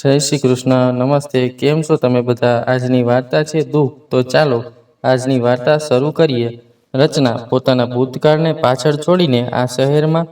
જય શ્રી કૃષ્ણ, નમસ્તે. કેમ છો તમે બધા? આજની વાર્તા છે દુઃખ. તો ચાલો આજની વાર્તા શરૂ કરીએ. રચના પોતાના ભૂતકાળને પાછળ છોડીને આ શહેરમાં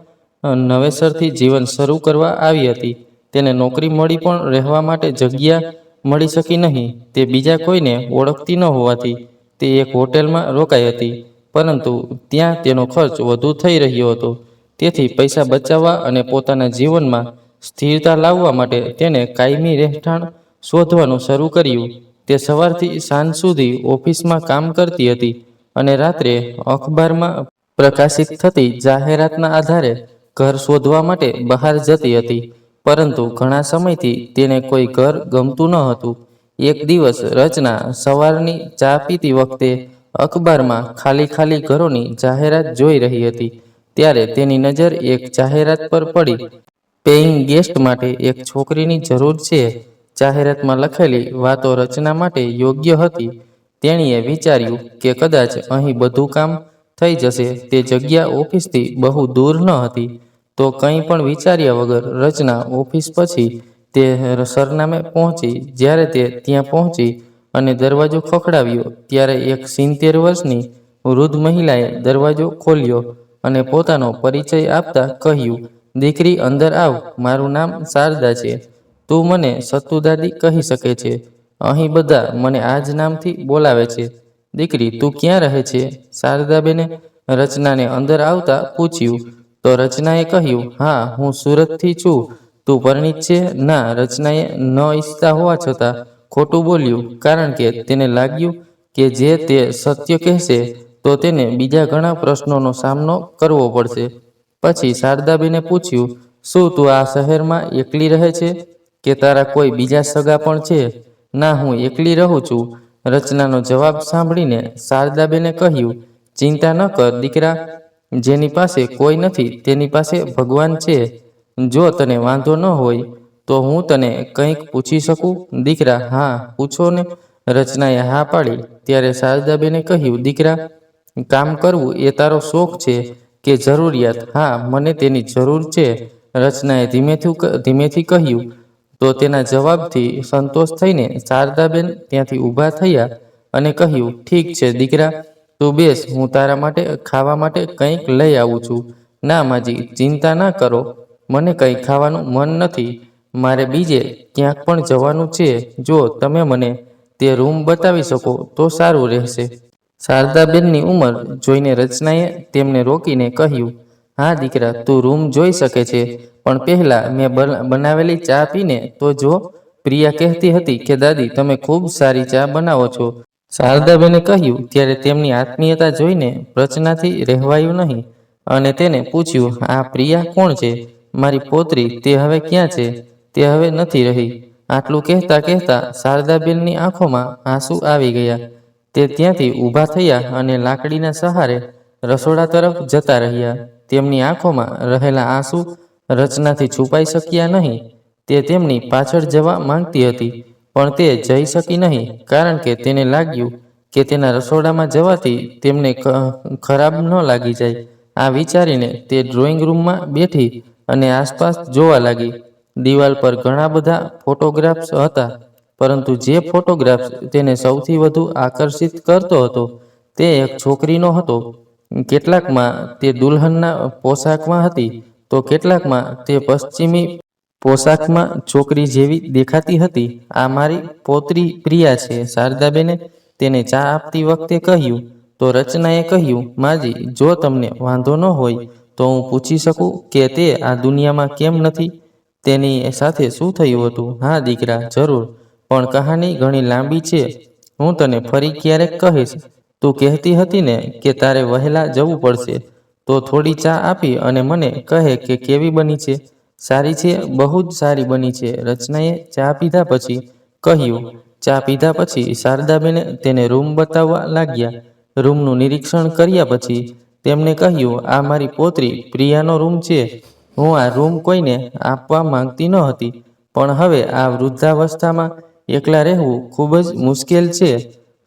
નવેસરથી જીવન શરૂ કરવા આવી હતી. તેને નોકરી મળી પણ રહેવા માટે જગ્યા મળી શકી નહીં. તે બીજા કોઈને ઓળખતી ન હોવાથી તે એક હોટેલમાં રોકાઈ હતી, પરંતુ ત્યાં તેનો ખર્ચ વધુ થઈ રહ્યો હતો. તેથી પૈસા બચાવવા અને પોતાના જીવનમાં સ્થિરતા લાવવા માટે તેને કાયમી રહેઠાણ શોધવાનું શરૂ કર્યું. તે સવારથી સાંજ સુધી ઓફિસમાં કામ કરતી હતી અને રાત્રે અખબારમાં પ્રકાશિત થતી જાહેરાતના આધારે ઘર શોધવા માટે બહાર જતી હતી. પરંતુ ઘણા સમયથી તેને કોઈ ઘર ગમતું ન હતું. એક દિવસ રચના સવારની ચા પીતી વખતે અખબારમાં ખાલી ખાલી ઘરોની જાહેરાત જોઈ રહી હતી. ત્યારે તેની નજર એક જાહેરાત પર પડી. પેઇંગ ગેસ્ટ માટે એક છોકરીની જરૂર છે. જાહેરાતમાં લખેલી વાતો રચના માટે યોગ્ય હતી. તેણીએ વિચાર્યું કે કદાચ અહીં બધું કામ થઈ જશે. તે જગ્યા ઓફિસથી બહુ દૂર ન હતી. તો કંઈ પણ વિચાર્યા વગર રચના ઓફિસ પછી તે સરનામે પહોંચી. જ્યારે તે ત્યાં પહોંચી અને દરવાજો ખખડાવ્યો, ત્યારે એક 70 વર્ષની વૃદ્ધ મહિલાએ દરવાજો ખોલ્યો અને પોતાનો પરિચય આપતા કહ્યું, "દીકરી, અંદર આવ. મારું નામ શારદા છે. તું મને સત્તુદાદી કહી શકે છે. અહીં બધા મને આ જ નામથી બોલાવે છે. દીકરી, તું ક્યાં રહે છે?" શારદાબેને રચનાને અંદર આવતા પૂછ્યું. તો રચનાએ કહ્યું, "હા, હું સુરતથી છું. તું પરિણીત છે?" ના. રચનાએ ન ઈચ્છતા હોવા છતાં ખોટું બોલ્યું, કારણ કે તેને લાગ્યું કે જે તે સત્ય કહેશે તો તેને બીજા ઘણા પ્રશ્નોનો સામનો કરવો પડશે. પછી શારદાબેને પૂછ્યું, "શું તું આ શહેરમાં એકલી રહે છે કે તારા કોઈ બીજા સગા પણ છે?" "ના, હું એકલી રહું છું." રચનાનો જવાબ સાંભળીને શારદાબેને કહ્યું, "ચિંતા ન કર દીકરા. જેની પાસે કોઈ નથી તેની પાસે ભગવાન છે. જો તને વાંધો ન હોય તો હું તને કંઈક પૂછી શકું?" "દીકરા, હા, પૂછો ને." રચનાએ હા પાડી. ત્યારે શારદાબેને કહ્યું, "દીકરા, કામ કરવું એ તારો શોખ છે કે જરૂરિયાત?" "હા, મને તેની જરૂર છે." રચનાએ ધીમેથી કહ્યું. તો તેના જવાબથી સંતોષ થઈને શારદાબેન ત્યાંથી ઊભા થયા અને કહ્યું, "ઠીક છે દીકરા, તું બેસ. હું તારા માટે ખાવા માટે કંઈક લઈ આવું છું." "ના માજી, ચિંતા ના કરો. મને કંઈ ખાવાનું મન નથી. મારે બીજે ક્યાંક પણ જવાનું છે. જો તમે મને તે રૂમ બતાવી શકો તો સારું રહેશે." શારદાબેનની ઉંમર જોઈને રચનાએ તેમને રોકીને કહ્યું, "હા દીકરા, તું રૂમ જોઈ શકે છે, પણ પહેલા મેં બનાવેલી ચા પીને તો જો." પ્રિયા કહેતી હતી કે દાદી, તમે ખૂબ સારી ચા બનાવો છો. શારદાબેને કહ્યું. ત્યારે તેમની આત્મીયતા જોઈને રચનાથી રહેવાયું નહીં અને તેને પૂછ્યું, "આ પ્રિયા કોણ છે?" "મારી પૌત્રી. તે હવે ક્યાં છે?" "તે હવે નથી રહી." આટલું કહેતા કહેતા શારદાબેનની આંખોમાં આંસુ આવી ગયા. તે ત્યાંથી ઊભા થયા અને લાકડીના સહારે રસોડા તરફ જતા રહ્યા. તેમની આંખોમાં રહેલા આંસુ રચનાથી છુપાઈ શક્યા નહીં. તે તેમની પાછળ જવા માંગતી હતી, પણ તે જઈ શકી નહીં, કારણ કે તેને લાગ્યું કે તેના રસોડામાં જવાથી તેમને ખરાબ ન લાગી જાય. આ વિચારીને તે ડ્રોઈંગ રૂમમાં બેઠી અને આસપાસ જોવા લાગી. દિવાલ પર ઘણા બધા ફોટોગ્રાફ્સ હતા, પરંતુ જે ફોટોગ્રાફ્સ તેને સૌથી વધુ આકર્ષિત કરતો હતો તે એક છોકરીનો હતો. કેટલાકમાં તે દુલ્હનના પોશાકમાં હતી તો કેટલાકમાં તે પશ્ચિમી પોશાકમાં છોકરી જેવી દેખાતી હતી. "આ મારી પૌત્રી પ્રિયા છે." શારદાબેને તેને ચા આપતી વખતે કહ્યું. તો રચનાએ કહ્યું, "માજી, જો તમને વાંધો ન હોય તો હું પૂછી શકું કે તે આ દુનિયામાં કેમ નથી? તેની સાથે શું થયું હતું?" "હા દીકરા, જરૂર. પણ કહાની ઘણી લાંબી છે. હું તને ફરી ક્યારેક કહીશ. તું કહેતી હતી ને કે તારે વહેલા જવું પડશે, તો થોડી ચા આપી અને મને કહે કે કેવી બની છે." "સારી છે, બહુ જ સારી બની છે." રચનાએ ચા પીધા પછી કહ્યું. ચા પીધા પછી શારદાબેને તેને રૂમ બતાવવા લાગ્યા. રૂમનું નિરીક્ષણ કર્યા પછી તેમણે કહ્યું, "આ મારી પૌત્રી પ્રિયાનો રૂમ છે. હું આ રૂમ કોઈને આપવા માંગતી ન હતી, પણ હવે આ વૃદ્ધાવસ્થામાં એકલા રહેવું ખૂબ જ મુશ્કેલ છે,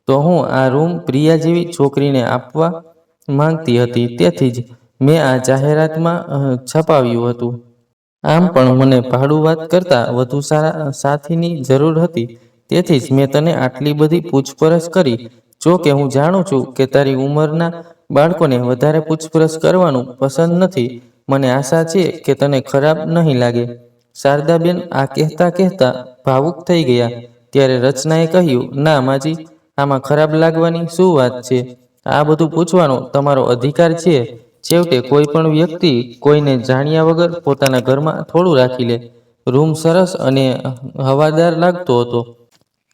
તો હું આ રૂમ પ્રિયા જેવી છોકરીને આપવા માંગતી હતી. તેથી જ મેં આ જાહેરાતમાં છપાવ્યું હતું." આમ પણ મને ભાડું વાત કરતાં વધુ સારા સાથીની જરૂર હતી. તેથી જ મેં તને આટલી બધી પૂછપરછ કરી. જો કે હું જાણું છું કે તારી ઉંમરના બાળકોને વધારે પૂછપરછ કરવાનું પસંદ નથી. મને આશા છે કે તને ખરાબ નહીં લાગે. શારદાબેન આ કહેતા કહેતા ભાવુક થઈ ગયા. ત્યારે રચનાએ કહ્યું, ના માજી, આમાં ખરાબ લાગવાની શું વાત છે? આ બધું પૂછવાનો તમારો અધિકાર છે. છેવટે કોઈ પણ વ્યક્તિ કોઈને જાણ્યા વગર પોતાના ઘરમાં થોડું રાખી લે. રૂમ સરસ અને હવાદાર લાગતો હતો.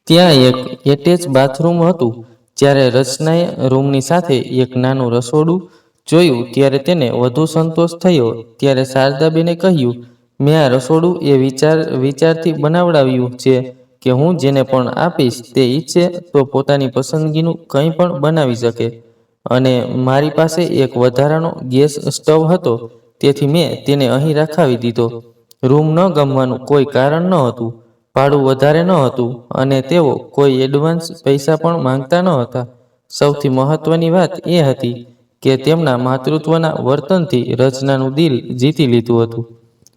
ત્યાં એક એટેચ બાથરૂમ હતું. જ્યારે રચનાએ રૂમની સાથે એક નાનું રસોડું જોયું ત્યારે તેને વધુ સંતોષ થયો. ત્યારે શારદાબેને કહ્યું, મેં આ રસોડું એ વિચારથી બનાવડાવ્યું છે કે હું જેને પણ આપીશ તે ઈચ્છે તો પોતાની પસંદગીનું કંઈ પણ બનાવી શકે. અને મારી પાસે એક વધારાનો ગેસ સ્ટવ હતો, તેથી મેં તેને અહીં રખાવી દીધો. રૂમ ન ગમવાનું કોઈ કારણ ન હતું. ભાડું વધારે ન હતું અને તેઓ કોઈ એડવાન્સ પૈસા પણ માંગતા ન હતા. સૌથી મહત્વની વાત એ હતી કે તેમના માતૃત્વના વર્તનથી રચનાનું દિલ જીતી લીધું હતું.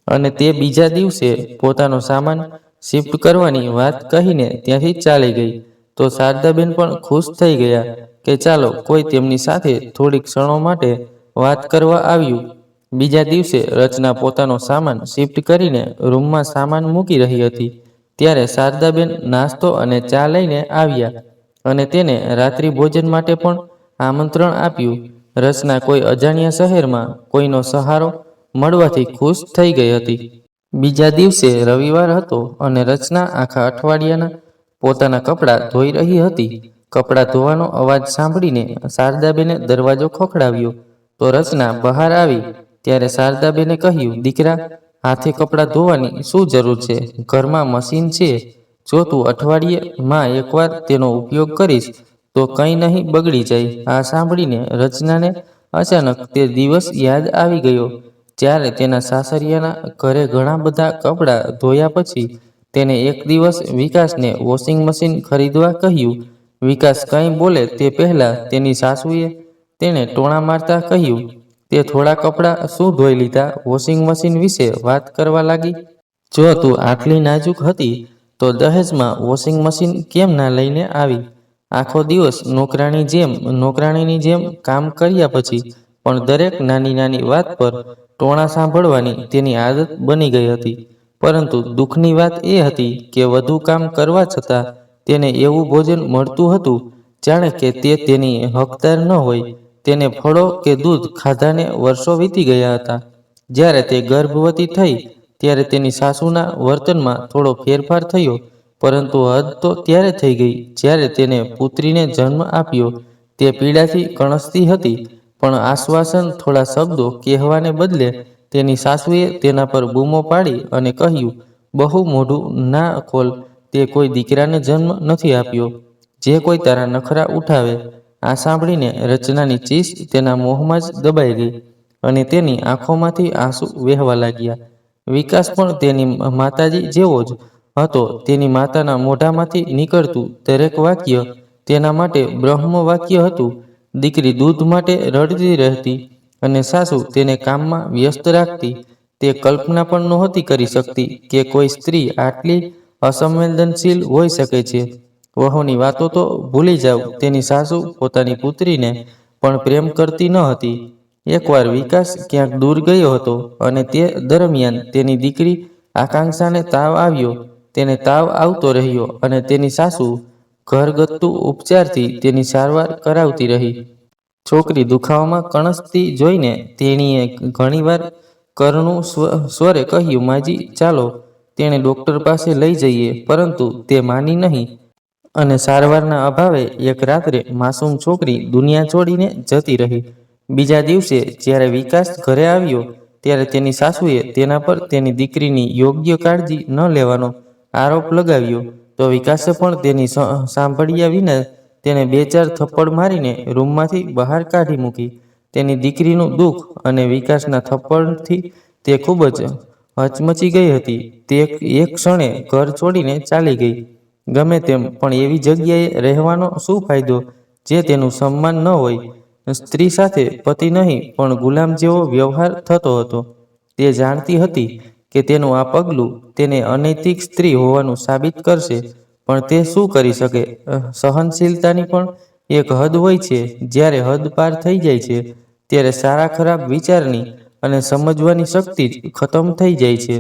અને તે બીજા દિવસે પોતાનો સામાન શિફ્ટ કરવાની વાત કહીને ત્યાંથી ચાલી ગઈ. તો શારદાબેન પણ ખુશ થઈ ગયા કે ચાલો કોઈ તેમની સાથે થોડીક ક્ષણો માટે વાત કરવા આવ્યું. બીજા દિવસે રચના પોતાનો સામાન શિફ્ટ કરીને રૂમમાં સામાન મૂકી રહી હતી. ત્યારે શારદાબેન નાસ્તો અને ચા લઈને આવ્યા અને તેને રાત્રિ ભોજન માટે પણ આમંત્રણ આપ્યું. રચના કોઈ અજાણ્યા શહેરમાં કોઈનો સહારો મળવાથી ખુશ થઈ ગઈ હતી. બીજા દિવસે રવિવાર હતો અને રચના આખા અઠવાડિયાના પોતાના કપડાં ધોઈ રહી હતી. કપડાં ધોવાનો અવાજ સાંભળીને શારદાબેને દરવાજો ખખડાવ્યો. તો રચના બહાર આવી. ત્યારે શારદાબેને કહ્યું, દીકરા, હાથે કપડાં ધોવાની શું જરૂર છે? ઘરમાં મશીન છે. જો તું અઠવાડિયેમાં એકવાર તેનો ઉપયોગ કરીશ તો કંઈ નહીં બગડી જાય. આ સાંભળીને રચનાને અચાનક તે દિવસ યાદ આવી ગયો જ્યારે તેના સાસરિયાના ઘરે ઘણા બધા કપડાં ધોયા પછી તેને એક દિવસ વિકાસને વોશિંગ મશીન ખરીદવા કહ્યું. વિકાસ કંઈ બોલે તે પહેલાં તેની સાસુએ તેને ટોણા મારતા કહ્યું, તે થોડા કપડાં શું ધોઈ લીધા, વોશિંગ મશીન વિશે વાત કરવા લાગી. જો તું આટલી નાજુક હતી તો દહેજમાં વોશિંગ મશીન કેમ ના લઈને આવી? આખો દિવસ નોકરાણીની જેમ કામ કર્યા પછી પણ દરેક નાની નાની વાત પર ટોણા સાંભળવાની તેની આદત બની ગઈ હતી. પરંતુ દુઃખની વાત એ હતી કે વધુ કામ કરવા છતાં તેને એવું ભોજન મળતું હતું જાણે કે તે તેની હકદાર ન હોય. તેને ફળો કે દૂધ ખાધાને વર્ષો વીતી ગયા હતા. જ્યારે તે ગર્ભવતી થઈ ત્યારે તેની સાસુના વર્તનમાં થોડો ફેરફાર થયો. પરંતુ હદ તો ત્યારે થઈ ગઈ જ્યારે તેને પુત્રીને જન્મ આપ્યો. તે પીડાથી કણસતી હતી, પણ આશ્વાસન થોડા શબ્દો કહેવાને બદલે તેની સાસુએ તેના પર બૂમો પાડી અને કહ્યું, બહુ મોઢું ના ખોલ, તે કોઈ દીકરાને જન્મ નથી આપ્યો જે કોઈ તારા નખરા ઉઠાવે. આ સાંભળીને રચનાની ચીસ તેના મોંમાં જ દબાઈ ગઈ અને તેની આંખોમાંથી આંસુ વહેવા લાગ્યા. વિકાસ પણ તેની માતાજી જેવો જ હતો. તેની માતાના મોઢામાંથી નીકળતું દરેક વાક્ય તેના માટે બ્રહ્મ વાક્ય હતું. દીકરી દૂધ માટે રડતી રહેતી અને સાસુ તેને કામમાં વ્યસ્ત રાખતી. તે કલ્પના પણ નહોતી કરી શકતી કે કોઈ સ્ત્રી આટલી અસંવેદનશીલ હોઈ શકે છે. વહુની વાતો તો ભૂલી જાવ, તેની સાસુ પોતાની પુત્રીને પણ પ્રેમ કરતી ન હતી. એકવાર વિકાસ ક્યાંક દૂર ગયો હતો અને તે દરમિયાન તેની દીકરી આકાંક્ષાને તાવ આવ્યો. તેને તાવ આવતો રહ્યો અને તેની સાસુ ઘરગથ્થુ ઉપચારથી તેની સારવાર કરાવતી રહી. છોકરી દુખાવામાં કણસતી જોઈને તેણીએ ઘણીવાર કરુણ સ્વરે કહ્યું, માજી ચાલો તેને ડોક્ટર પાસે લઈ જઈએ. પરંતુ તે માની નહીં અને સારવારના અભાવે એક રાત્રે માસૂમ છોકરી દુનિયા છોડીને જતી રહી. બીજા દિવસે જ્યારે વિકાસ ઘરે આવ્યો ત્યારે તેની સાસુએ તેના પર તેની દીકરીની યોગ્ય કાળજી ન લેવાનો આરોપ લગાવ્યો. તો વિકાસે પણ તેની સાંભળ્યા વિના તેને 2-4 થપ્પડ મારીને રૂમમાંથી બહાર કાઢી મૂકી. તેની દીકરીનું દુઃખ અને વિકાસના થપ્પડથી તે ખૂબ જ હચમચી ગઈ હતી. તે એક ક્ષણે ઘર છોડીને ચાલી ગઈ. ગમે તેમ પણ એવી જગ્યાએ રહેવાનો શું ફાયદો જે તેનું સન્માન ન હોય? સ્ત્રી સાથે પતિ નહીં પણ ગુલામ જેવો વ્યવહાર થતો હતો. તે જાણતી હતી કે તેનું આ પગલું તેને અનૈતિક સ્ત્રી હોવાનું સાબિત કરશે, પણ તે શું કરી શકે? સહનશીલતાની પણ એક હદ હોય છે. જ્યારે હદ પાર થઈ જાય છે, ત્યારે સારા ખરાબ વિચારની અને સમજવાની શક્તિ જ ખતમ થઈ જાય છે.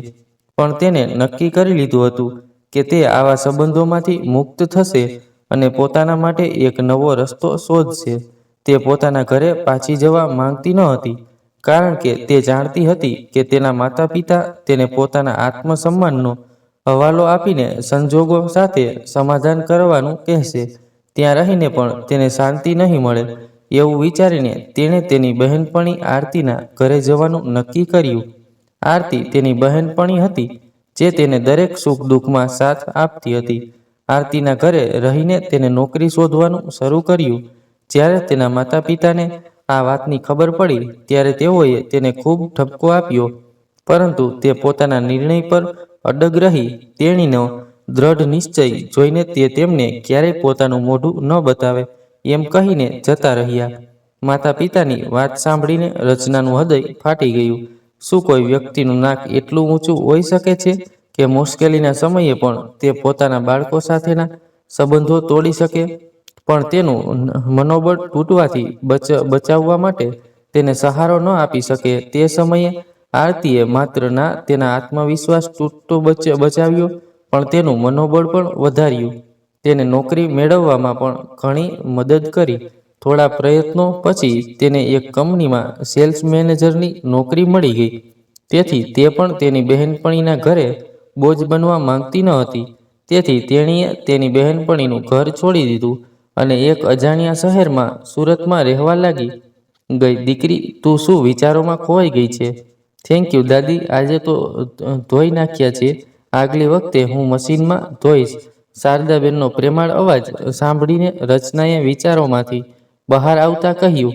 પણ તેને નક્કી કરી લીધું હતું કે તે આવા સંબંધોમાંથી મુક્ત થશે અને પોતાના માટે એક નવો રસ્તો શોધશે. તે પોતાના ઘરે પાછી જવા માંગતી ન હતી, કારણ કે તે જાણતી હતી કે તેના માતા-પિતા તેને પોતાના આત્મસન્માનનો હવાલો આપીને સંજોગો સાથે સમાધાન કરવાનું કહેશે. ત્યાં રહીને પણ તેને શાંતિ નહીં મળે, એવું વિચારીને તેણે તેની બહેનપણી આરતીના ઘરે જવાનું નક્કી કર્યું. આરતી તેની બહેનપણી હતી, જે તેને દરેક સુખ દુઃખમાં સાથ આપતી હતી. આરતીના ઘરે રહીને તેને નોકરી શોધવાનું શરૂ કર્યું. જ્યારે તેના માતા-પિતાને આ વાતની ખબર પડી, ત્યારે તેઓએ તેને ખૂબ ઠપકો આપ્યો, પરંતુ તે પોતાના નિર્ણય પર અડગ રહી. તેણીનો દ્રઢ નિશ્ચય જોઈને તે તેમને ક્યારેય પોતાનું મોઢું ન બતાવે એમ કહીને જતા રહ્યા. માતા-પિતાની વાત સાંભળીને રચનાનું હૃદય ફાટી ગયું. શું કોઈ વ્યક્તિનું નાક એટલું ઊંચું હોઈ શકે છે કે મુશ્કેલીના સમયે પણ તે પોતાના બાળકો સાથેના સંબંધો તોડી શકે? પણ તેનું મનોબળ તૂટવાથી બચાવવા માટે તેને સહારો ન આપી શકે તે સમયે આરતીએ માત્ર ના તેના આત્મવિશ્વાસ તૂટતો બચાવ્યો, પણ તેનું મનોબળ પણ વધાર્યું. તેને નોકરી મેળવવામાં પણ ઘણી મદદ કરી. થોડા પ્રયત્નો પછી તેને એક કંપનીમાં સેલ્સ મેનેજરની નોકરી મળી ગઈ. તેથી તે પણ તેની બહેનપણીના ઘરે બોજ બનવા માંગતી ન હતી. તેથી તેણીએ તેની બહેનપણીનું ઘર છોડી દીધું અને એક અજાણ્યા શહેરમાં સુરતમાં રહેવા લાગી ગઈ. દીકરી, તું શું વિચારોમાં ખોવાઈ ગઈ છે? થેન્ક યુ દાદી, આજે તો ધોઈ નાખ્યા છે. આગલી વખતે હું મશીનમાં ધોઈશ. શારદાબેનનો પ્રેમાળ અવાજ સાંભળીને રચનાએ વિચારોમાંથી બહાર આવતા કહ્યું.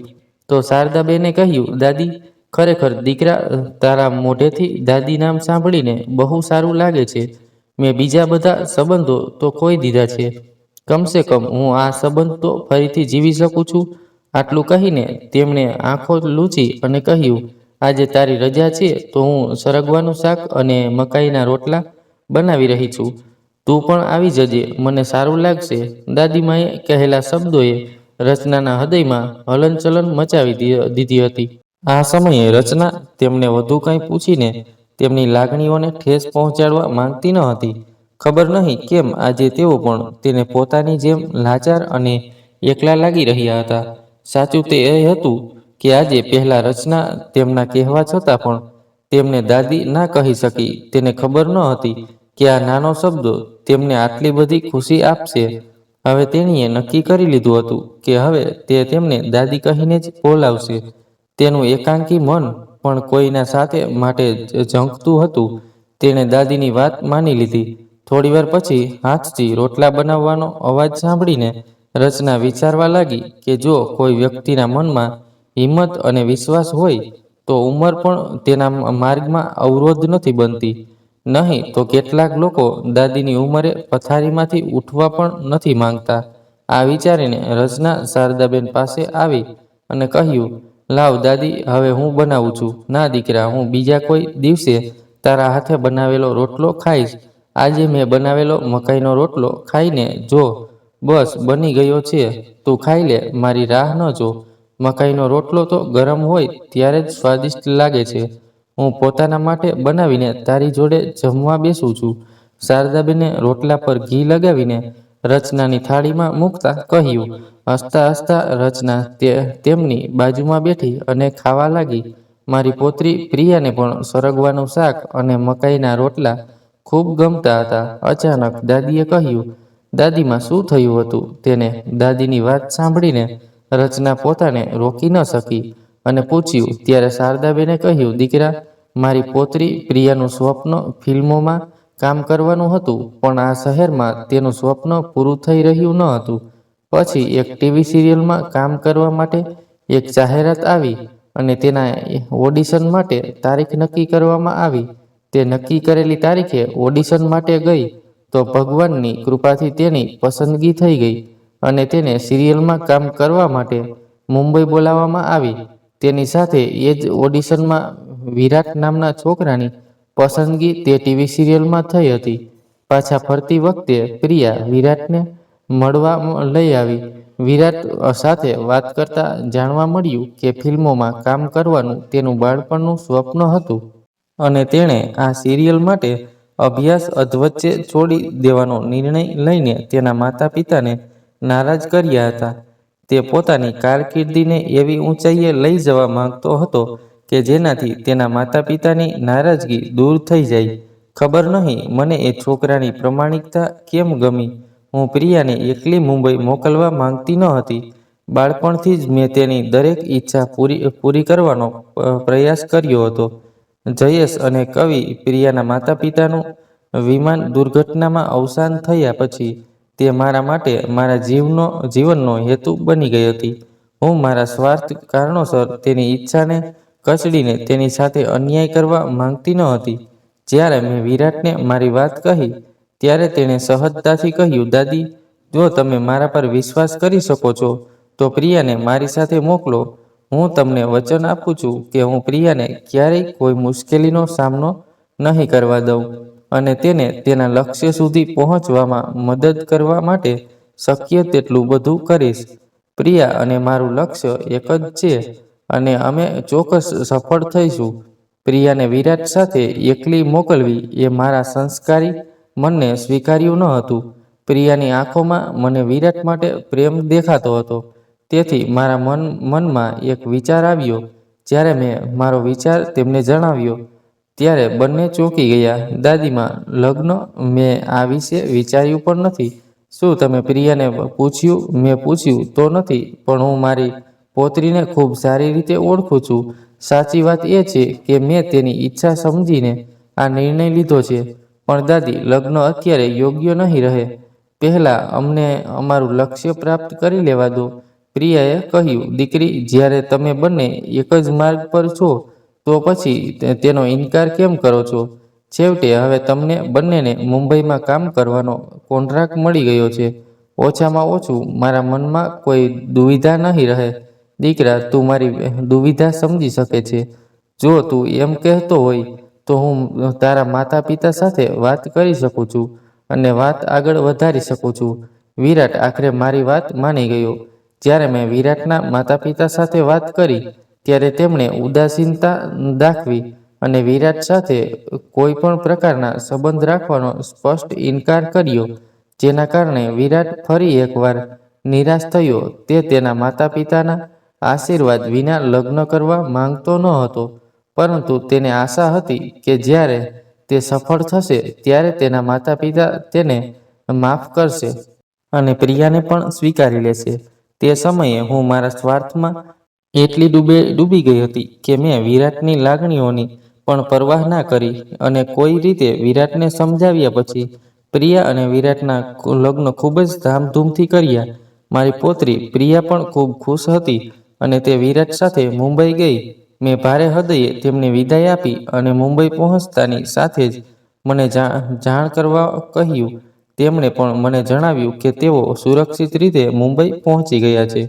તો શારદાબેને કહ્યું, દાદી, ખરેખર દીકરા, તારા મોઢેથી દાદી નામ સાંભળીને બહુ સારું લાગે છે. મેં બીજા બધા સંબંધો તો ખોઈ દીધા છે, કમસે કમ હું આ સંબંધ તો ફરીથી જીવી શકું છું. આટલું કહીને તેમણે આંખો લૂછી અને કહ્યું, આજે તારી રજા છે, તો હું સરગવાનું શાક અને મકાઈના રોટલા બનાવી રહી છું. તું પણ આવી જજે, મને સારું લાગશે. દાદીમાએ કહેલા શબ્દોએ રચનાના હૃદયમાં હલનચલન મચાવી દીધી હતી. આ સમયે રચના તેમને વધુ કંઈ પૂછીને તેમની લાગણીઓને ઠેસ પહોંચાડવા માંગતી ન હતી. ખબર નહીં કેમ આજે તેઓ પણ તેને પોતાની જેમ લાચાર અને એકલા લાગી રહ્યા હતા. સાચું તે એ હતું કે આજે પહેલા રચના તેમના કહેવા છતાં પણ તેમને દાદી ના કહી શકી. તેને ખબર ન હતી કે આ નાનો શબ્દો તેમને આટલી બધી ખુશી આપશે. હવે તેણીએ નક્કી કરી લીધું હતું કે હવે તે તેમને દાદી કહીને જ બોલાવશે. તેનું એકાંકી મન પણ કોઈના સાથે માટે ઝંખતું હતું. તેણે દાદીની વાત માની લીધી. થોડીવાર પછી હાથથી રોટલા બનાવવાનો અવાજ સાંભળીને રચના વિચારવા લાગી કે જો કોઈ વ્યક્તિના મનમાં હિંમત અને વિશ્વાસ હોય તો ઉંમર પણ તેના માર્ગમાં અવરોધ નથી બનતી. નહીં તો કેટલાક લોકો દાદીની ઉંમરે પથારીમાંથી ઉઠવા પણ નથી માંગતા. આ વિચારીને રચના શારદાબેન પાસે આવી અને કહ્યું, લાવ દાદી, હવે હું બનાવું છું. ના દીકરા, હું બીજા કોઈ દિવસે તારા હાથે બનાવેલો રોટલો ખાઈશ. આજે મેં બનાવેલો મકાઈનો રોટલો ખાઈને જો. બસ બની ગયો છે, તું ખાઈ લે, મારી રાહ ન જો. મકાઈનો રોટલો તો ગરમ હોય ત્યારે જ સ્વાદિષ્ટ લાગે છે. હું પોતાના માટે બનાવીને તારી જોડે જમવા બેસું છું. શારદાબેને રોટલા પર ઘી લગાવીને રચનાની થાળીમાં મૂકતા કહ્યું. હસતા હસતા રચના તેમની બાજુમાં બેઠી અને ખાવા લાગી. મારી પોત્રી પ્રિયાને પણ સરગવાનું શાક અને મકાઈના રોટલા ખૂબ ગમતા હતા. અચાનક દાદીએ કહ્યું. દાદીમાં શું થયું હતું? તેને દાદીની વાત સાંભળીને રચના પોતાને રોકી ન શકી અને પૂછ્યું. ત્યારે શારદાબેને કહ્યું, દીકરા, મારી પોત્રી પ્રિયાનું સ્વપ્ન ફિલ્મોમાં કામ કરવાનું હતું, પણ આ શહેરમાં તેનું સ્વપ્ન પૂરું થઈ રહ્યું ન હતું. પછી એક ટીવી સિરિયલમાં કામ કરવા માટે એક જાહેરાત આવી અને તેના ઓડિશન માટે તારીખ નક્કી કરવામાં આવી. તે નક્કી કરેલી તારીખે ઓડિશન માટે ગઈ તો ભગવાનની કૃપાથી તેની પસંદગી થઈ ગઈ અને તેને સિરિયલમાં કામ કરવા માટે મુંબઈ બોલાવવામાં આવી. તેની સાથે એ જ ઓડિશનમાં વિરાટ નામના છોકરાની પસંદગી તે ટીવી સિરિયલમાં થઈ હતી. પાછા ફરતી વખતે પ્રિયા વિરાટને મળવા લઈ આવી. વિરાટ સાથે વાત કરતા જાણવા મળ્યું કે ફિલ્મોમાં કામ કરવાનું તેનું બાળપણનું સ્વપ્ન હતું અને તેણે આ સિરિયલ માટે અભ્યાસ અધવચ્ચે છોડી દેવાનો નિર્ણય લઈને તેના માતા પિતાને નારાજ કર્યા હતા. તે પોતાની કારકિર્દીને એવી ઊંચાઈએ લઈ જવા માંગતો હતો કે જેનાથી તેના માતા પિતાની નારાજગી દૂર થઈ જાય. ખબર નહીં મને એ છોકરાની પ્રમાણિકતા કેમ ગમી. હું પ્રિયાને એકલી મુંબઈ મોકલવા માંગતી ન હતી. બાળપણથી જ મેં તેની દરેક ઈચ્છા પૂરી કરવાનો પ્રયાસ કર્યો હતો. જયેશ અને કવિ પ્રિયાના માતા પિતાનું વિમાન દુર્ઘટનામાં અવસાન થયા પછી તે મારા માટે મારા જીવનનો હેતુ બની ગઈ હતી. હું મારા સ્વાર્થ કારણોસર તેની ઈચ્છાને કચડીને તેની સાથે અન્યાય કરવા માંગતી ન હતી. જ્યારે મેં વિરાટને મારી વાત કહી ત્યારે તેણે સહજતાથી કહ્યું, દાદી, જો તમે મારા પર વિશ્વાસ કરી શકો છો તો પ્રિયાને મારી સાથે મોકલો. હું તમને વચન આપું છું કે હું પ્રિયાને ક્યારેય કોઈ મુશ્કેલીનો સામનો નહીં કરવા દઉં અને તેને તેના લક્ષ્ય સુધી પહોંચવામાં મદદ કરવા માટે શક્ય તેટલું બધું કરીશ. પ્રિયા અને મારું લક્ષ્ય એક જ છે અને અમે ચોક્કસ સફળ થઈશું. પ્રિયાને વિરાટ સાથે એકલી મોકલવી એ મારા સંસ્કારી મનને સ્વીકાર્યું ન હતું. પ્રિયાની આંખોમાં મને વિરાટ માટે પ્રેમ દેખાતો હતો. તેથી મારા મનમાં એક વિચાર આવ્યો. જ્યારે મેં મારો વિચાર તેમને જણાવ્યો ત્યારે બંને ચોંકી ગયા. દાદીમાં, લગ્ન? મેં આ વિશે વિચાર્યું પણ નથી. શું તમે પ્રિયાને પૂછ્યું? મેં પૂછ્યું તો નથી, પણ હું મારી પૌત્રીને ખૂબ સારી રીતે ઓળખું છું. સાચી વાત એ છે કે મેં તેની ઈચ્છા સમજીને આ નિર્ણય લીધો છે. પણ દાદી, લગ્ન અત્યારે યોગ્ય નહીં રહે. પહેલા અમને અમારું લક્ષ્ય પ્રાપ્ત કરી લેવા દો. પ્રિયાએ કહ્યું, દીકરી, જ્યારે તમે બંને એક જ માર્ગ પર છો તો પછી તેનો ઇનકાર કેમ કરો છો? છેવટે હવે તમને બંનેને મુંબઈમાં કામ કરવાનો કોન્ટ્રાક્ટ મળી ગયો છે. ઓછામાં ઓછું મારા મનમાં કોઈ દુવિધા નહીં રહે. દીકરા, તું મારી દુવિધા સમજી શકે છે. જો તું એમ કહેતો હોય તો હું તારા માતા પિતા સાથે વાત કરી શકું છું અને વાત આગળ વધારી શકું છું. વિરાટ આખરે મારી વાત માની ગયો. જ્યારે મેં વિરાટના માતા પિતા સાથે વાત કરી ત્યારે તેમણે ઉદાસીનતા દાખવી અને વિરાટ સાથે કોઈ પણ પ્રકારના સંબંધ રાખવાનો સ્પષ્ટ ઇનકાર કર્યો. જેના કારણે વિરાટ ફરી એકવાર નિરાશ થયો. તે તેના માતા પિતાના આશીર્વાદ વિના લગ્ન કરવા માંગતો ન હતો, પરંતુ તેને આશા હતી કે જ્યારે તે સફળ થશે ત્યારે તેના માતા પિતા તેને માફ કરશે અને પ્રિયાને પણ સ્વીકારી લેશે. તે સમયે હું મારા સ્વાર્થમાં એટલી ડૂબી ગઈ હતી કે મેં વિરાટની લાગણીઓની પણ પરવાહ ના કરી અને કોઈ રીતે વિરાટને સમજાવ્યા પછી પ્રિયા અને વિરાટના લગ્ન ખૂબ જ ધામધૂમથી કર્યા. મારી પૌત્રી પ્રિયા પણ ખૂબ ખુશ હતી અને તે વિરાટ સાથે મુંબઈ ગઈ. મેં ભારે હૃદયે તેમને વિદાય આપી અને મુંબઈ પહોંચતાની સાથે જ મને જાણ કરવા કહ્યું. તેમણે પણ મને જણાવ્યું કે તેઓ સુરક્ષિત રીતે મુંબઈ પહોંચી ગયા છે.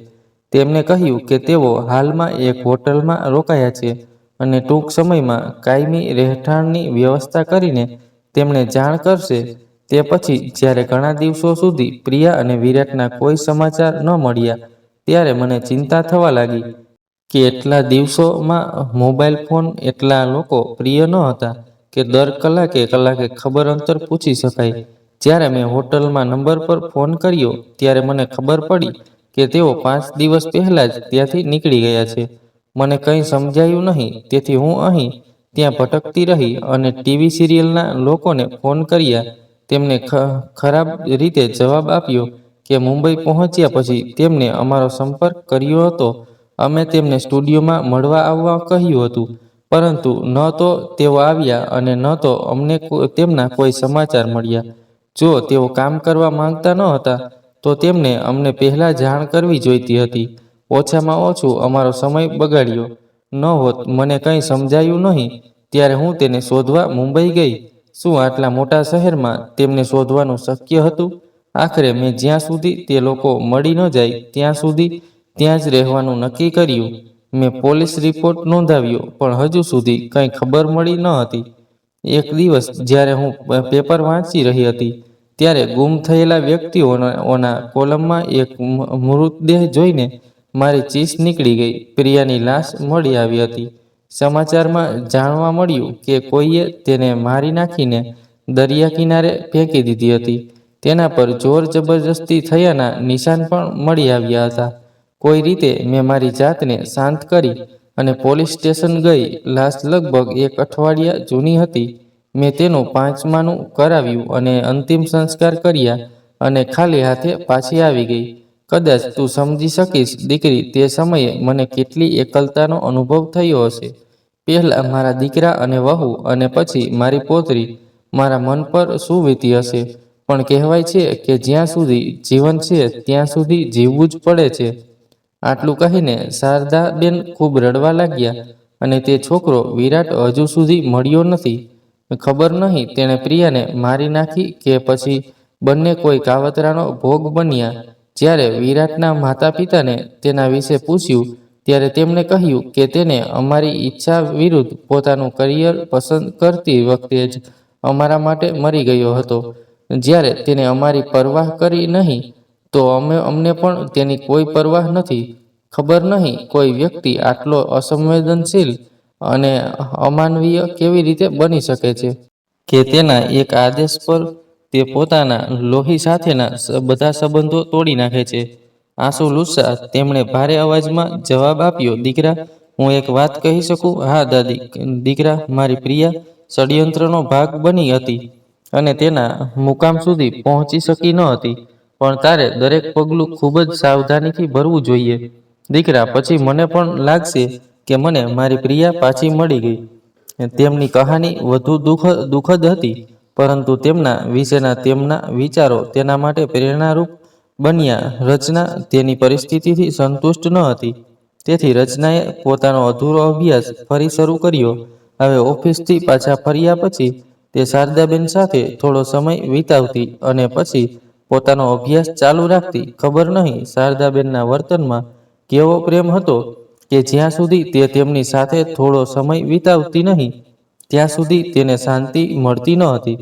તેમને કહ્યું કે તેઓ હાલમાં એક હોટલમાં રોકાયા છે અને ટૂંક સમયમાં કાયમી રહેઠાણની વ્યવસ્થા કરીને તેમને જાણ કરશે. તે પછી જ્યારે ઘણા દિવસો સુધી પ્રિયા અને વિરાટના કોઈ સમાચાર ન મળ્યા ત્યારે મને ચિંતા થવા લાગી કે એટલા દિવસોમાં મોબાઈલ ફોન એટલા લોકો પ્રિય ન હતા કે દર કલાકે ખબર અંતર પૂછી શકાય. જ્યારે મેં હોટલમાં નંબર પર ફોન કર્યો ત્યારે મને ખબર પડી કે તેઓ 5 દિવસ પહેલા જ ત્યાંથી નીકળી ગયા છે. મને કંઈ સમજાયું નહીં, તેથી હું અહીં ત્યાં ભટકતી રહી અને ટીવી સિરિયલના લોકોને ફોન કર્યા. તેમને ખરાબ રીતે જવાબ આપ્યો કે મુંબઈ પહોંચ્યા પછી તેમને અમારો સંપર્ક કર્યો હતો. અમે તેમને સ્ટુડિયોમાં મળવા આવવા કહ્યું હતું, પરંતુ ન તો તેઓ આવ્યા અને ન તો અમને તેમના કોઈ સમાચાર મળ્યા. જો તેઓ કામ કરવા માંગતા ન હતા તો તેમને અમને પહેલા જાણ કરવી જોઈતી હતી. ઓછામાં ઓછું અમારો સમય બગાડ્યો ન હોત. મને કંઈ સમજાયું નહીં ત્યારે હું તેને શોધવા મુંબઈ ગઈ. શું આટલા મોટા શહેરમાં તેમને શોધવાનું શક્ય હતું? આખરે મેં જ્યાં સુધી તે લોકો મળી ન જાય ત્યાં સુધી ત્યાં જ રહેવાનું નક્કી કર્યું. મેં પોલીસ રિપોર્ટ નોંધાવ્યો, પણ હજુ સુધી કંઈ ખબર મળી ન હતી. એક દિવસ જ્યારે હું પેપર વાંચી રહી હતી ત્યારે ગુમ થયેલા વ્યક્તિઓના કોલમમાં એક મૃતદેહ જોઈને મારી ચીસ નીકળી ગઈ. પ્રિયાની લાશ મળી આવી હતી. સમાચારમાં જાણવા મળ્યું કે કોઈએ તેને મારી નાખીને દરિયા કિનારે ફેંકી દીધી હતી. તેના પર જોર જબરજસ્તી થયાના નિશાન પણ મળી આવ્યા હતા. કોઈ રીતે મેં મારી જાતને શાંત કરી અને પોલીસ સ્ટેશન ગઈ. લાશ લગભગ 1 અઠવાડિયા જૂની હતી. મેં તેનું 5માનું કરાવ્યું અને અંતિમ સંસ્કાર કર્યા અને ખાલી હાથે પાછી આવી ગઈ. કદાચ તું સમજી શકીશ દીકરી, તે સમયે મને કેટલી એકલતાનો અનુભવ થયો હશે. પહેલા મારા દીકરા અને વહુ અને પછી મારી પૌત્રી મારા મન પર શું વીતી હશે. પણ કહેવાય છે કે જ્યાં સુધી જીવન છે ત્યાં સુધી જીવવું જ પડે છે. આટલું કહીને શારદાબેન ખૂબ રડવા લાગ્યા અને તે છોકરો વિરાટ હજુ સુધી મળ્યો નથી. ખબર નહીં તેણે પ્રિયાને મારી નાખી કે પછી બંને કોઈ કાવતરાનો ભોગ બન્યા. જ્યારે વિરાટના માતા પિતાને તેના વિશે પૂછ્યું ત્યારે તેમણે કહ્યું કે તેને અમારી ઈચ્છા વિરુદ્ધ પોતાનું કરિયર પસંદ કરતી વખતે જ અમારા માટે મરી ગયો હતો. જ્યારે તેને અમારી પરવાહ કરી નહીં તો અમને પણ તેની કોઈ પરવાહ નથી. ખબર નહીં કોઈ વ્યક્તિ આટલો અસંવેદનશીલ અને અમાનવીય કેવી રીતે બની શકે છે કે તેના એક આદેશ પર તે પોતાના લોહી સાથેના બધા સંબંધો તોડી નાખે છે. આંસુ લૂછતા તેમણે ભારે અવાજમાં જવાબ આપ્યો, દીકરા, હું એક વાત કહી શકું? હા દાદી. દીકરા, મારી પ્રિયા ષડયંત્રનો ભાગ બની હતી અને તેના મુકામ સુધી પહોંચી શકી ન હતી. પણ તારે દરેક પગલું ખૂબ જ સાવધાનીથી ભરવું જોઈએ. દીકરા, પછી મને પણ લાગશે કે મને મારી પ્રિયા પાછી મળી ગઈ. તેમની કહાની વધુ દુઃખદ હતી, પરંતુ તેમના વિશેના તેમના વિચારો તેના માટે પ્રેરણારૂપ બન્યા. રચના તેની પરિસ્થિતિથી સંતુષ્ટ ન હતી. તેથી રચનાએ પોતાનો અધૂરો અભ્યાસ ફરી શરૂ કર્યો. હવે ઓફિસથી પાછા ફર્યા પછી તે શારદાબેન સાથે થોડો સમય વિતાવતી અને પછી પોતાનો અભ્યાસ ચાલુ રાખતી. ખબર નહીં શારદાબેનના વર્તનમાં કેવો પ્રેમ હતો કે જ્યાં સુધી તે તેમની સાથે થોડો સમય વિતાવતી નહીં ત્યાં સુધી તેને શાંતિ મળતી ન હતી.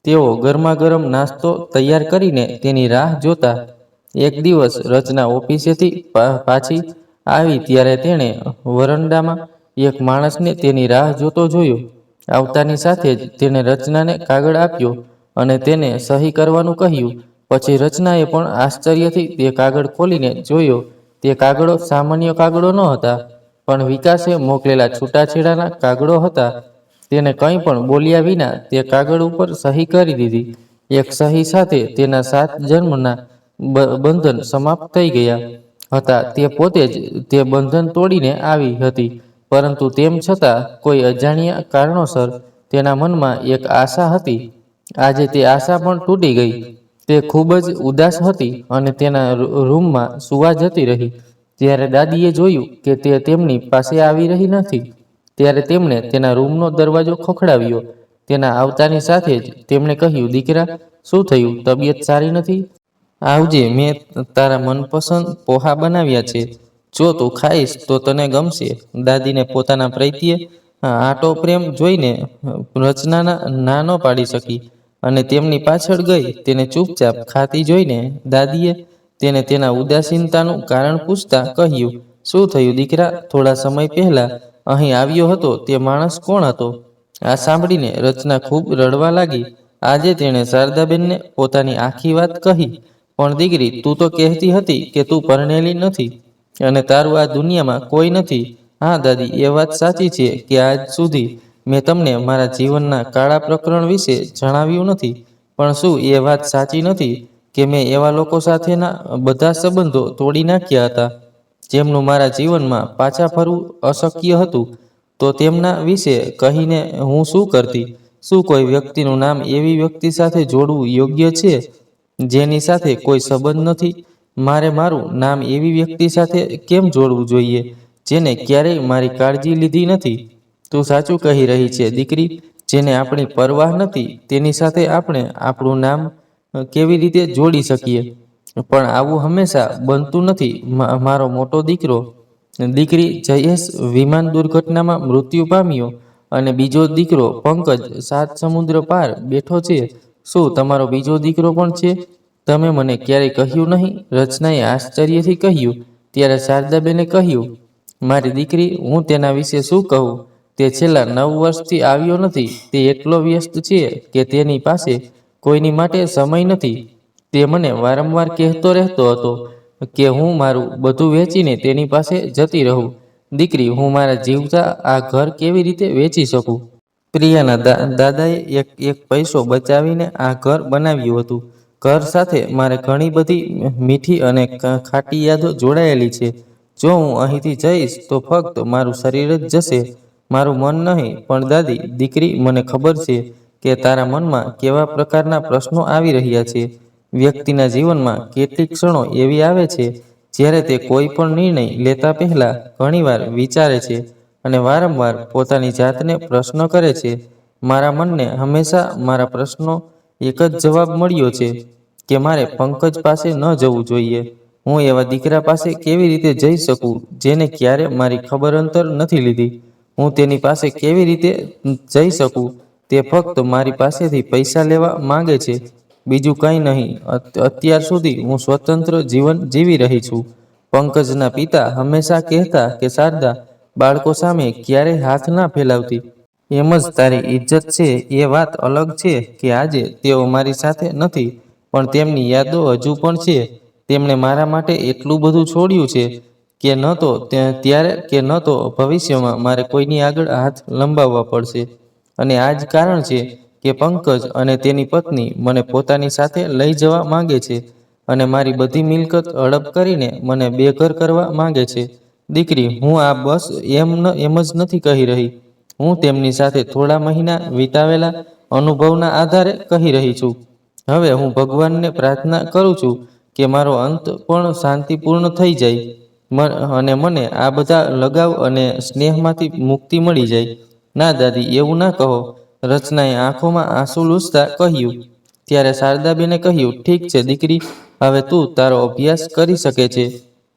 તેઓ ગરમા ગરમ નાસ્તો તૈયાર કરીને તેની રાહ જોતા. એક દિવસ રચના ઓફિસેથી પાછી આવી ત્યારે તેણે વરંડામાં એક માણસને તેની રાહ જોતો જોયો. આવતાની સાથે જ તેણે રચનાને કાગળ આપ્યો અને તેને સહી કરવાનું કહ્યું. પછી રચનાએ પણ આશ્ચર્યથી તે કાગળ ખોલીને જોયો. તે કાગળો સામાન્ય કાગળો ન હતા, પણ વિકાસે મોકલેલા છૂટાછેડાના કાગળો હતા. તેને કંઈ પણ બોલ્યા વિના તે કાગળ ઉપર સહી કરી દીધી. એક સહી સાથે તેના 7 જન્મના બંધન સમાપ્ત થઈ ગયા હતા. તે પોતે જ તે બંધન તોડીને આવી હતી, પરંતુ તેમ છતાં કોઈ અજાણ્યા કારણોસર તેના મનમાં એક આશા હતી. આજે તે આશા પણ તૂટી ગઈ. તે ખૂબ જ ઉદાસ હતી અને તેના રૂમમાં સૂવા જતી રહી. જ્યારે દાદીએ જોયું કે તે તેમની પાસે આવી રહી નથી, ત્યારે તેમણે તેના રૂમનો દરવાજો ખખડાવ્યો. તેના આવતાની સાથે જ તેમણે કહ્યું, દીકરા, શું થયું? તબિયત સારી નથી? આવજે, મેં તારા મનપસંદ પોહા બનાવ્યા છે. જો તું ખાઈશ તો તને ગમશે. દાદીને પોતાના પ્રત્યે આટો પ્રેમ જોઈને રચના ના ન પાડી શકી અને તેમની પાછળ ગઈ. તેને ચૂપચાપ ખાતી જોઈને દાદીએ તેને તેના ઉદાસીનતાનું કારણ પૂછતા કહ્યું, શું થયું દીકરા? થોડા સમય પહેલા અહીં આવ્યો હતો તે માણસ કોણ હતો? આ સાંભળીને રચના ખૂબ રડવા લાગી. આજે તેણે શારદાબેનને પોતાની આખી વાત કહી. પણ દીકરી, તું તો કહેતી હતી કે તું પરણેલી નથી અને તારું આ દુનિયામાં કોઈ નથી. હા દાદી, એ વાત સાચી છે કે આજ સુધી મેં તમને મારા જીવનના કાળા પ્રકરણ વિશે જણાવ્યું નથી. પણ શું એ વાત સાચી નથી કે મેં એવા લોકો સાથેના બધા સંબંધો તોડી નાખ્યા હતા જેમનું મારા જીવનમાં પાછા ફરવું અશક્ય હતું? તો તેમના વિશે કહીને હું શું કરતી? શું કોઈ વ્યક્તિનું નામ એવી વ્યક્તિ સાથે જોડવું યોગ્ય છે જેની સાથે કોઈ સંબંધ નથી? મારે મારું નામ એવી વ્યક્તિ સાથે કેમ જોડવું જોઈએ જેને ક્યારેય મારી કાળજી લીધી નથી? તું સાચું કહી રહી છે દીકરી. જેને આપણી પરવાહ નથી તેની સાથે આપણે આપણું નામ કેવી રીતે જોડી શકીએ? પણ આવું હંમેશા બનતું નથી. મારો મોટો દીકરી જયેશ વિમાન દુર્ઘટનામાં મૃત્યુ પામ્યો અને બીજો દીકરો પંકજ 7 સમુદ્ર પાર બેઠો છે. શું તમારો બીજો દીકરો પણ છે? તમે મને ક્યારેય કહ્યું નહીં? રચનાએ આશ્ચર્યથી કહ્યું. ત્યારે શારદાબેને કહ્યું, મારી દીકરી, હું તેના વિશે શું કહું? તે છેલ્લા 9 વર્ષથી આવ્યો નથી. તે એટલો વ્યસ્ત છે કે તેની પાસે કોઈની માટે સમય નથી. તે મને વારંવાર કહેતો રહેતો હતો કે હું મારું બધું વેચીને તેની પાસે જતી રહું. દીકરી, હું મારા જીવતા આ ઘર કેવી રીતે વેચી શકું? પ્રિયાના દાદાએ એક પૈસો બચાવીને આ ઘર બનાવ્યું હતું. ઘર સાથે મારે ઘણી બધી મીઠી અને ખાટી યાદો જોડાયેલી છે. જો હું અહીંથી જઈશ તો ફક્ત મારું શરીર જ જશે, મારું મન નહીં. પણ દાદી, દીકરી, મને ખબર છે કે તારા મનમાં કેવા પ્રકારના પ્રશ્નો આવી રહ્યા છે. વ્યક્તિના જીવનમાં કેટલીક ક્ષણો એવી આવે છે જ્યારે તે કોઈ પણ નિર્ણય લેતા પહેલા ઘણીવાર વિચારે છે અને વારંવાર પોતાની જાતને પ્રશ્ન કરે છે. મારા મનને હંમેશા મારા પ્રશ્નો એક જ જવાબ મળ્યો છે કે મારે પંકજ પાસે ન જવું જોઈએ. હું એવા દીકરા પાસે કેવી રીતે જઈ શકું જેને ક્યારે મારી ખબર અંતર નથી લીધી? હું તેની પાસે કેવી રીતે જઈ શકું? તે ફક્ત મારી પાસેથી પૈસા લેવા માંગે છે, બીજું કંઈ નહીં. અત્યાર સુધી હું સ્વતંત્ર જીવન જીવી રહી છું. પંકજના પિતા હંમેશા કહેતા કે શારદા, બાળકો સામે ક્યારેય હાથ ના ફેલાવતી. એમ જ તારી ઇજ્જત છે. એ વાત અલગ છે કે આજે તેઓ મારી સાથે નથી, પણ તેમની યાદો હજુ પણ છે. તેમણે મારા માટે એટલું બધું છોડ્યું છે કે ન તો ત્યારે કે ન તો ભવિષ્યમાં મારે કોઈની આગળ હાથ લંબાવવા પડશે. અને આ જ કારણ છે કે પંકજ અને તેની પત્ની મને પોતાની સાથે લઈ જવા માંગે છે અને મારી બધી મિલકત હડપ કરીને મને બેઘર કરવા માંગે છે. દીકરી, હું આ બસ એમ જ નથી કહી રહી. હું તેમની સાથે થોડા મહિના વિતાવેલા અનુભવના આધારે કહી રહી છું. હવે હું ભગવાનને પ્રાર્થના કરું છું કે મારો અંત પણ શાંતિપૂર્ણ થઈ જાય અને મને આ બધા લગાવ અને સ્નેહમાંથી મુક્તિ મળી જાય. ના દાદી, એવું ના કહો, રચનાએ આંખોમાં આંસુ લૂછતા કહ્યું. ત્યારે શારદાબેને કહ્યું, ઠીક છે દીકરી, હવે તું તારો અભ્યાસ કરી શકે છે.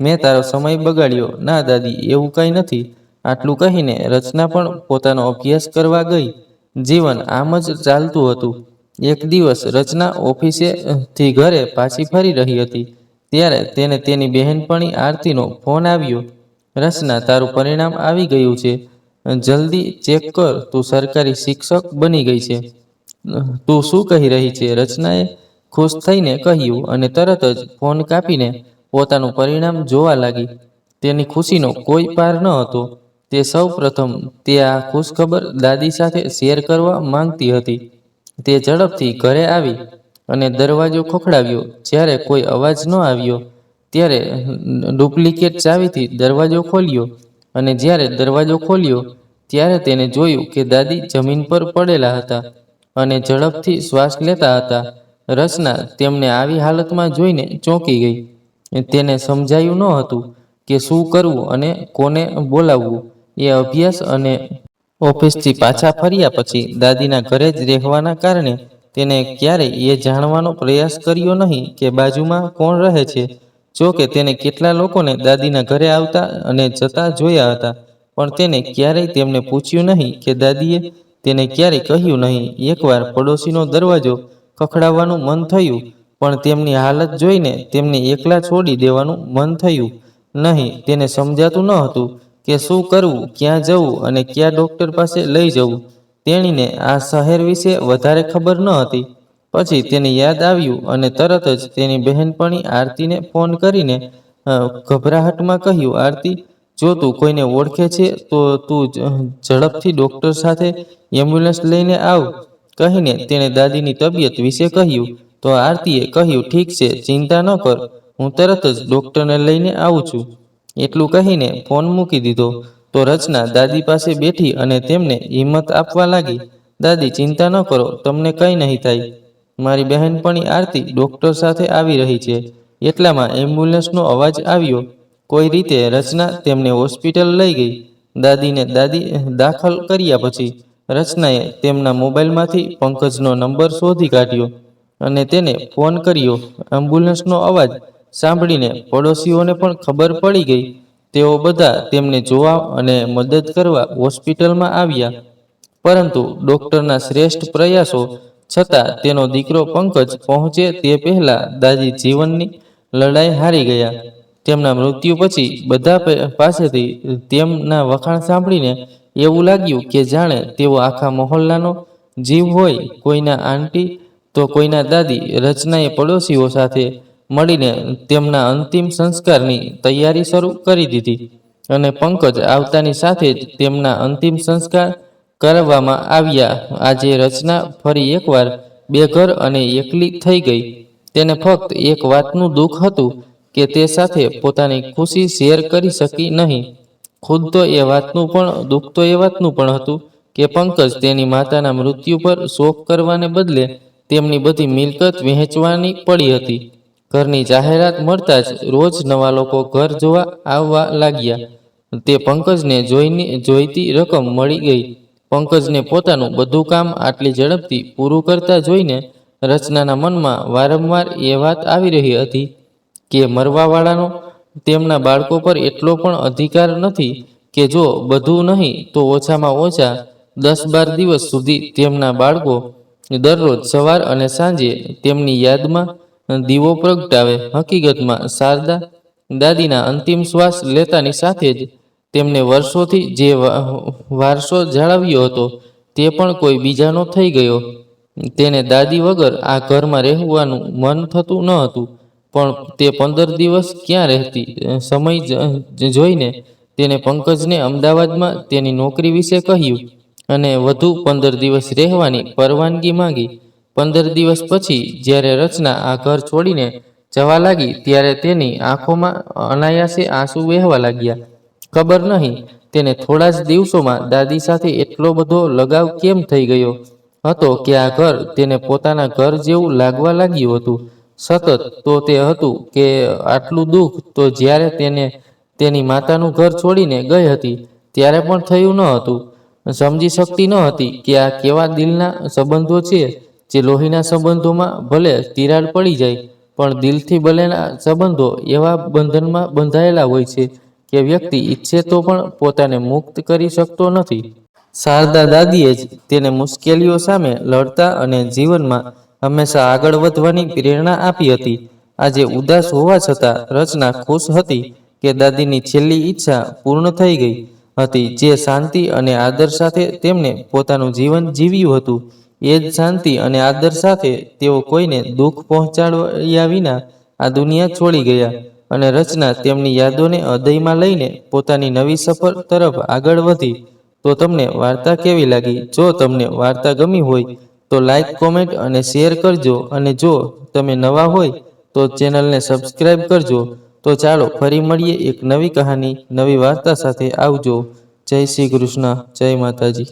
મેં તારો સમય બગાડ્યો. ના દાદી, એવું કંઈ નથી. આટલું કહીને રચના પણ પોતાનો અભ્યાસ કરવા ગઈ. જીવન આમ જ ચાલતું હતું. એક દિવસ રચના ઓફિસેથી ઘરે પાછી ફરી રહી હતી. ત્યારે તેને તેની બહેનપણી આરતીનો ફોન આવ્યો. રચના, તારું પરિણામ આવી ગયું છે. જલ્દી ચેક કર, તું સરકારી શિક્ષક બની ગઈ છે. તું શું કહી રહી છે? રચનાએ ખુશ થઈને કહ્યું અને તરત જ ફોન કાપીને પોતાનું પરિણામ જોવા લાગી. તેની ખુશીનો કોઈ પાર ન હતો. તે સૌ પ્રથમ તે આ ખુશખબર દાદી સાથે શેર કરવા માંગતી હતી. તે ઝડપથી ઘરે આવી અને દરવાજો ખખડાવ્યો. જ્યારે કોઈ અવાજ ન આવ્યો ત્યારે ડુપ્લિકેટ ચાવીથી દરવાજો ખોલ્યો અને જ્યારે દરવાજો ખોલ્યો ત્યારે તેને જોયું કે દાદી જમીન પર પડેલા હતા અને ઝડપથી શ્વાસ લેતા હતા. રચના તેમને આવી હાલતમાં જોઈને ચોંકી ગઈ. તેને સમજાયું ન હતું કે શું કરવું અને કોને બોલાવવું. એ અભ્યાસ અને ઓફિસથી પાછા ફર્યા પછી દાદીના ઘરે જ રહેવાના કારણે તેને ક્યારેય એ જાણવાનો પ્રયાસ કર્યો નહીં કે બાજુમાં કોણ રહે છે. જો કે તેને કેટલા લોકોને દાદીના ઘરે આવતા અને જતા જોયા હતા, પણ તેને ક્યારેય તેમને પૂછ્યું નહીં કે દાદીએ તેને ક્યારેય કહ્યું નહીં. એકવાર પડોશીનો દરવાજો ખખડાવવાનું મન થયું, પણ તેમની હાલત જોઈને તેમને એકલા છોડી દેવાનું મન થયું નહીં. તેને સમજાતું ન હતું કે શું કરવું, ક્યાં જવું અને કયા ડૉક્ટર પાસે લઈ જવું. તેણીને આ શહેર વિશે વધારે ખબર ન હતી. પછી તેને યાદ આવ્યું અને તરત જ તેની બહેનપણી આરતીને ફોન કરીને ગભરાહટમાં કહ્યું, આરતી, જો તું કોઈને ઓળખે છે તો તું ઝડપથી ડૉક્ટર સાથે એમ્બ્યુલન્સ લઈને આવ. કહીને તેણે દાદીની તબિયત વિશે કહ્યું. તો આરતીએ કહ્યું, ઠીક છે, ચિંતા ન કર, હું તરત જ ડૉક્ટરને લઈને આવું છું. એટલું કહીને ફોન મૂકી દીધો. તો રચના દાદી પાસે બેઠી અને તેમને હિંમત આપવા લાગી. દાદી, ચિંતા ન કરો, તમને કંઈ નહીં થાય. મારી બહેનપણી આરતી ડૉક્ટર સાથે આવી રહી છે. એટલામાં એમ્બ્યુલન્સનો અવાજ આવ્યો. કોઈ રીતે રચના તેમને હોસ્પિટલ લઈ ગઈ. દાદીને દાખલ કર્યા પછી રચનાએ તેમના મોબાઈલમાંથી પંકજનો નંબર શોધી કાઢ્યો અને તેને ફોન કર્યો. એમ્બ્યુલન્સનો અવાજ સાંભળીને પડોશીઓને પણ ખબર પડી ગઈ. તેઓ બધા તેમને જોવા અને મદદ કરવા હોસ્પિટલમાં આવ્યા. પરંતુ ડોક્ટરના શ્રેષ્ઠ પ્રયાસો છતાં તેનો દીકરો પંકજ પહોંચે તે પહેલા દાદી જીવનની લડાઈ હારી ગયા. તેમના મૃત્યુ પછી બધા પાસેથી તેમના વખાણ સાંભળીને એવું લાગ્યું કે જાણે તેઓ આખા મહોલ્લાનો જીવ હોય. કોઈના આંટી તો કોઈના દાદી. રચનાએ પડોશીઓ સાથે મળીને તેમના અંતિમ સંસ્કારની તૈયારી શરૂ કરી દીધી અને પંકજ આવતાની સાથે જ તેમના અંતિમ સંસ્કાર કરવામાં આવ્યા. આજે રચના ફરી એકવાર બેઘર અને એકલી થઈ ગઈ. તેને ફક્ત એક વાતનું દુઃખ હતું કે તે સાથે પોતાની ખુશી શેર કરી શકી નહીં. ખુદ તો એ વાતનું પણ દુઃખ તો એ વાતનું પણ હતું કે પંકજ તેની માતાના મૃત્યુ પર શોક કરવાને બદલે તેમની બધી મિલકત વહેંચવાની પડી હતી. ઘરની જાહેરાત મળતા જ રોજ નવા લોકો ઘર જોવા આવવા લાગ્યા. તે પંકજને જોઈતી રકમ મળી ગઈ. પંકજને પોતાનું બધું કામ આટલી ઝડપથી પૂરું કરતા જોઈને રચનાના મનમાં વારંવાર એ વાત આવી રહી હતી કે મરવાવાળાનો તેમના બાળકો પર એટલો પણ અધિકાર નથી કે જો બધું નહીં તો ઓછામાં ઓછા 10-12 દિવસ સુધી તેમના બાળકો દરરોજ સવાર અને સાંજે તેમની યાદમાં દીવો પ્રગટાવે. હકીકતમાં શારદા દાદીના અંતિમ શ્વાસ લેતાની સાથે જ તેમને વર્ષોથી જે વારસો જાળવ્યો હતો તે પણ કોઈ બીજાનો થઈ ગયો. તેને દાદી વગર આ ઘરમાં રહેવાનું મન થતું ન હતું, પણ તે 15 દિવસ ક્યાં રહેતી. સમય જોઈને તેને પંકજને અમદાવાદમાં તેની નોકરી વિશે કહ્યું અને વધુ 15 દિવસ રહેવાની પરવાનગી માંગી. 15 દિવસ પછી જ્યારે રચના આ ઘર છોડીને જવા લાગી ત્યારે તેની આંખોમાં અનાયાસે આંસુ વહેવા લાગ્યા. ખબર નહીં તેને થોડા જ દિવસોમાં દાદી સાથે એટલો બધો લગાવ કેમ થઈ ગયો હતો કે આ ઘર તેને પોતાના ઘર જેવું લાગવા લાગ્યું હતું. સતત તો તે હતું કે આટલું દુઃખ તો જ્યારે તેને તેની માતાનું ઘર છોડીને ગઈ હતી ત્યારે પણ થયું ન હતું. સમજી શકતી ન હતી કે આ કેવા દિલના સંબંધો છે જે લોહીના સંબંધોમાં ભલે તિરાડ પડી જાય પણ દિલથી બનેલા સંબંધો એવા બંધનમાં બંધાયેલા હોય છે કે વ્યક્તિ ઈચ્છે તો પણ પોતાને મુક્ત કરી શકતો નથી. શારદા દાદીએ જ તેને મુશ્કેલીઓ સામે લડતા અને જીવનમાં હંમેશા આગળ વધવાની પ્રેરણા આપી હતી. આજે ઉદાસ હોવા છતાં રચના ખુશ હતી કે દાદીની છેલ્લી ઈચ્છા પૂર્ણ થઈ ગઈ હતી. જે શાંતિ અને આદર સાથે તેમને પોતાનું જીવન જીવ્યું હતું એ જ શાંતિ અને આદર સાથે તેઓ કોઈને દુઃખ પહોંચાડ્યા વિના આ દુનિયા છોડી ગયા અને રચના તેમની યાદોને હૃદયમાં લઈને પોતાની નવી સફર તરફ આગળ વધી. તો તમને વાર્તા કેવી લાગી? જો તમને વાર્તા ગમી હોય તો લાઈક, કોમેન્ટ અને શેર કરજો અને જો તમે નવા હોય તો ચેનલને સબસ્ક્રાઈબ કરજો. તો ચાલો ફરી મળીએ એક નવી કહાની, નવી વાર્તા સાથે. આવજો. જય શ્રી કૃષ્ણ. જય માતાજી.